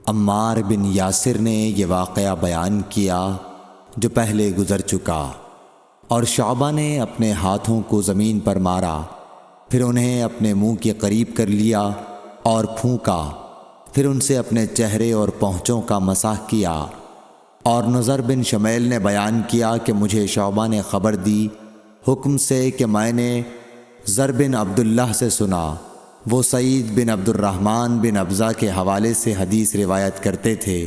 عمار بن یاسر نے یہ واقعہ بیان کیا جو پہلے گزر چکا، اور شعبہ نے اپنے ہاتھوں کو زمین پر مارا، پھر انہیں اپنے منہ کے قریب کر لیا اور پھونکا، پھر ان سے اپنے چہرے اور پونچھوں کا مسح کیا۔ اور نضر بن شمیل نے بیان کیا کہ مجھے شعبہ نے خبر دی حکم سے کہ میں نے زر بن عبداللہ سے سنا، وہ سعید بن عبد الرحمن بن ابزہ کے حوالے سے حدیث روایت کرتے تھے۔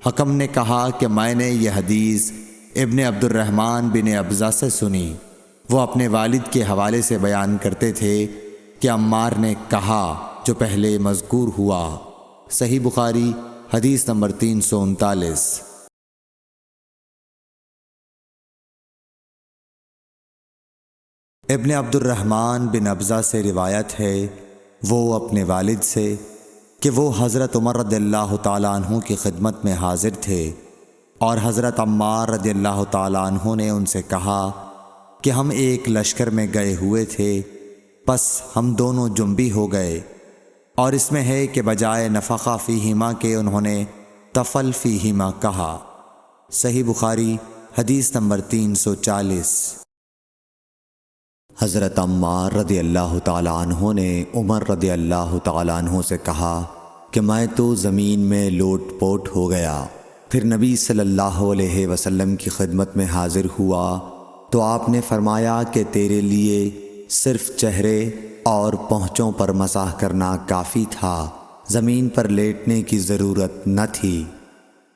حکم نے کہا کہ میں نے یہ حدیث ابن عبد الرحمن بن ابزہ سے سنی، وہ اپنے والد کے حوالے سے بیان کرتے تھے کہ عمار نے کہا جو پہلے مذکور ہوا۔ صحیح بخاری حدیث نمبر 339۔ ابن عبد الرحمن بن ابزہ سے روایت ہے، وہ اپنے والد سے کہ وہ حضرت عمر رضی اللہ تعالیٰ عنہ کی خدمت میں حاضر تھے، اور حضرت عمار رضی اللہ تعالیٰ عنہ نے ان سے کہا کہ ہم ایک لشکر میں گئے ہوئے تھے، پس ہم دونوں جنبی ہو گئے، اور اس میں ہے کہ بجائے نفخہ فیہما کے انہوں نے تفل فیہما کہا۔ صحیح بخاری حدیث نمبر 340۔ حضرت عمار رضی اللہ تعالیٰ عنہ نے عمر رضی اللہ تعالیٰ عنہ سے کہا کہ میں تو زمین میں لوٹ پوٹ ہو گیا، پھر نبی صلی اللہ علیہ وسلم کی خدمت میں حاضر ہوا تو آپ نے فرمایا کہ تیرے لیے صرف چہرے اور پونچھوں پر مسح کرنا کافی تھا، زمین پر لیٹنے کی ضرورت نہ تھی۔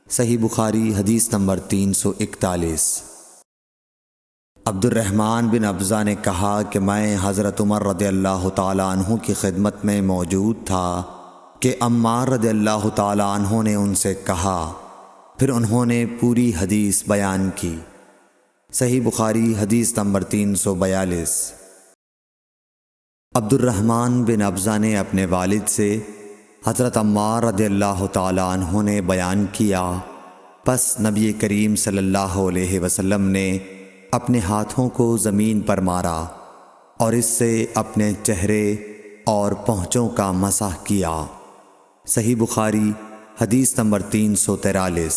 صحیح بخاری حدیث نمبر 341۔ عبد الرحمن بن ابزہ نے کہا کہ میں حضرت عمر رضی اللہ تعالیٰ عنہ کی خدمت میں موجود تھا کہ عمار رضی اللہ تعالیٰ عنہ نے ان سے کہا، پھر انہوں نے پوری حدیث بیان کی۔ صحیح بخاری حدیث نمبر 342۔ عبد الرحمن بن ابزہ نے اپنے والد سے حضرت عمار رضی اللہ تعالیٰ عنہ نے بیان کیا، پس نبی کریم صلی اللہ علیہ وسلم نے اپنے ہاتھوں کو زمین پر مارا اور اس سے اپنے چہرے اور پونچھوں کا مسح کیا۔ صحیح بخاری حدیث نمبر 343۔